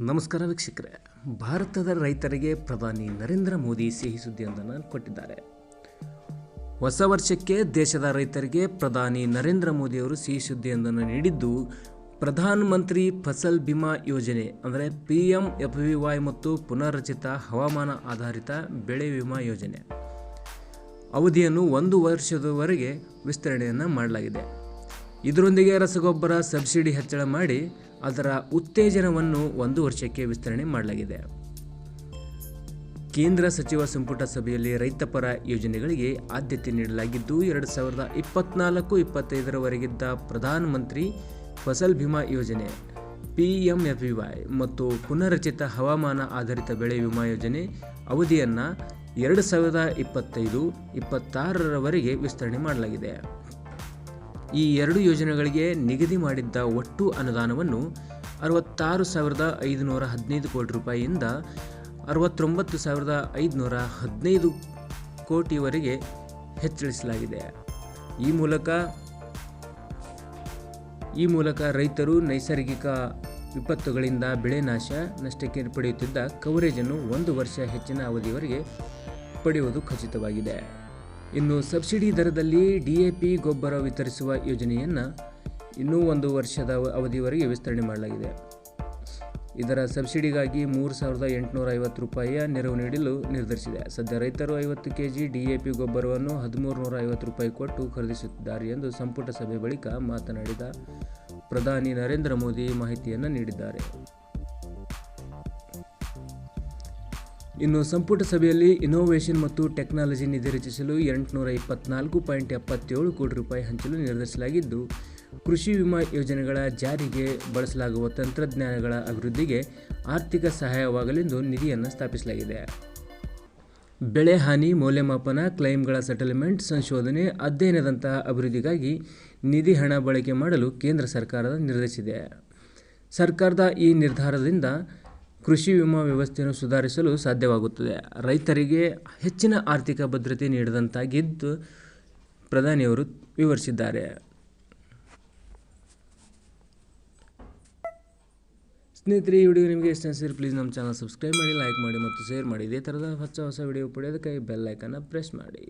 ನಮಸ್ಕಾರ ವೀಕ್ಷಕರೇ. ಭಾರತದ ರೈತರಿಗೆ ಪ್ರಧಾನಿ ನರೇಂದ್ರ ಮೋದಿ ಸಿಹಿ ಸುದ್ದಿಯೊಂದನ್ನು ಕೊಟ್ಟಿದ್ದಾರೆ. ಹೊಸ ವರ್ಷಕ್ಕೆ ದೇಶದ ರೈತರಿಗೆ ಪ್ರಧಾನಿ ನರೇಂದ್ರ ಮೋದಿಯವರು ಸಿಹಿ ಸುದ್ದಿಯೊಂದನ್ನು ನೀಡಿದ್ದು, ಪ್ರಧಾನ ಮಂತ್ರಿ ಫಸಲ್ ಬಿಮಾ ಯೋಜನೆ ಅಂದರೆ PMFBY ಮತ್ತು ಪುನರ್ರಚಿತ ಹವಾಮಾನ ಆಧಾರಿತ ಬೆಳೆ ವಿಮಾ ಯೋಜನೆ ಅವಧಿಯನ್ನು 1 ವರ್ಷದವರೆಗೆ ವಿಸ್ತರಣೆಯನ್ನು ಮಾಡಲಾಗಿದೆ. ಇದರೊಂದಿಗೆ ರಸಗೊಬ್ಬರ ಸಬ್ಸಿಡಿ ಹೆಚ್ಚಳ ಮಾಡಿ ಅದರ ಉತ್ತೇಜನವನ್ನು 1 ವರ್ಷಕ್ಕೆ ವಿಸ್ತರಣೆ ಮಾಡಲಾಗಿದೆ. ಕೇಂದ್ರ ಸಚಿವ ಸಂಪುಟ ಸಭೆಯಲ್ಲಿ ರೈತಪರ ಯೋಜನೆಗಳಿಗೆ ಆದ್ಯತೆ ನೀಡಲಾಗಿದ್ದು, 2024-25ರವರೆಗಿದ್ದ ಪ್ರಧಾನ ಮಂತ್ರಿ ಫಸಲ್ ಬಿಮಾ ಯೋಜನೆ PMFBY ಮತ್ತು ಪುನರ್ರಚಿತ ಹವಾಮಾನ ಆಧಾರಿತ ಬೆಳೆ ವಿಮಾ ಯೋಜನೆ ಅವಧಿಯನ್ನು 2025-26ರವರೆಗೆ ವಿಸ್ತರಣೆ ಮಾಡಲಾಗಿದೆ. ಈ ಎರಡು ಯೋಜನೆಗಳಿಗೆ ನಿಗದಿ ಮಾಡಿದ್ದ ಒಟ್ಟು ಅನುದಾನವನ್ನು 66,515 ಕೋಟಿ ರೂಪಾಯಿಯಿಂದ 69,515 ಕೋಟಿವರೆಗೆ ಹೆಚ್ಚಿಸಲಾಗಿದೆ. ಈ ಮೂಲಕ ರೈತರು ನೈಸರ್ಗಿಕ ವಿಪತ್ತುಗಳಿಂದ ಬೆಳೆ ನಷ್ಟಕ್ಕೆ ಪಡೆಯುತ್ತಿದ್ದ ಕವರೇಜನ್ನು 1 ವರ್ಷ ಹೆಚ್ಚಿನ ಅವಧಿಯವರೆಗೆ ಪಡೆಯುವುದು ಖಚಿತವಾಗಿದೆ. ಇನ್ನು ಸಬ್ಸಿಡಿ ದರದಲ್ಲಿ DAP ಗೊಬ್ಬರ ವಿತರಿಸುವ ಯೋಜನೆಯನ್ನು ಇನ್ನೂ 1 ವರ್ಷದ ಅವಧಿಯವರೆಗೆ ವಿಸ್ತರಣೆ ಮಾಡಲಾಗಿದೆ. ಇದರ ಸಬ್ಸಿಡಿಗಾಗಿ 3,850 ರೂಪಾಯಿಯ ನೆರವು ನೀಡಲು ನಿರ್ಧರಿಸಿದೆ. ಸದ್ಯ ರೈತರು 50 kg DAP ಗೊಬ್ಬರವನ್ನು 1,350 ರೂಪಾಯಿ ಕೊಟ್ಟು ಖರೀದಿಸುತ್ತಿದ್ದಾರೆ ಎಂದು ಸಂಪುಟ ಸಭೆ ಬಳಿಕ ಮಾತನಾಡಿದ ಪ್ರಧಾನಿ ನರೇಂದ್ರ ಮೋದಿ ಮಾಹಿತಿಯನ್ನು ನೀಡಿದ್ದಾರೆ. ಇನ್ನು ಸಂಪುಟ ಸಭೆಯಲ್ಲಿ ಇನ್ನೋವೇಷನ್ ಮತ್ತು ಟೆಕ್ನಾಲಜಿ ನಿಧಿ ರಚಿಸಲು 824.77 ಕೋಟಿ ರೂಪಾಯಿ ಹಂಚಲು ನಿರ್ಧರಿಸಲಾಗಿದ್ದು, ಕೃಷಿ ವಿಮಾ ಯೋಜನೆಗಳ ಜಾರಿಗೆ ಬಳಸಲಾಗುವ ತಂತ್ರಜ್ಞಾನಗಳ ಅಭಿವೃದ್ಧಿಗೆ ಆರ್ಥಿಕ ಸಹಾಯವಾಗಲೆಂದು ನಿಧಿಯನ್ನು ಸ್ಥಾಪಿಸಲಾಗಿದೆ. ಬೆಳೆ ಹಾನಿ ಮೌಲ್ಯಮಾಪನ, ಕ್ಲೈಮ್ಗಳ ಸೆಟಲ್ಮೆಂಟ್, ಸಂಶೋಧನೆ, ಅಧ್ಯಯನದಂತಹ ಅಭಿವೃದ್ಧಿಗಾಗಿ ನಿಧಿ ಹಣ ಬಳಕೆ ಮಾಡಲು ಕೇಂದ್ರ ಸರ್ಕಾರ ನಿರ್ಧರಿಸಿದೆ. ಸರ್ಕಾರದ ಈ ನಿರ್ಧಾರದಿಂದ ಕೃಷಿ ವಿಮಾ ವ್ಯವಸ್ಥೆಯನ್ನು ಸುಧಾರಿಸಲು ಸಾಧ್ಯವಾಗುತ್ತದೆ, ರೈತರಿಗೆ ಹೆಚ್ಚಿನ ಆರ್ಥಿಕ ಭದ್ರತೆ ನೀಡಿದಂತಾಗಿದ್ದು ಪ್ರಧಾನಿಯವರು ವಿವರಿಸಿದ್ದಾರೆ. ಸ್ನೇಹಿತರೆ, ಈ ವಿಡಿಯೋ ನಿಮಗೆ ಇಷ್ಟ ಅನಿಸಿದರೆ ಪ್ಲೀಸ್ ನಮ್ಮ ಚಾನಲ್ ಸಬ್ಸ್ಕ್ರೈಬ್ ಮಾಡಿ, ಲೈಕ್ ಮಾಡಿ ಮತ್ತು ಶೇರ್ ಮಾಡಿ. ಇದೇ ಥರದ ಹೊಸ ವಿಡಿಯೋ ಪಡೆಯೋದಕ್ಕೆ ಬೆಲ್ ಐಕನ್ನ ಪ್ರೆಸ್ ಮಾಡಿ.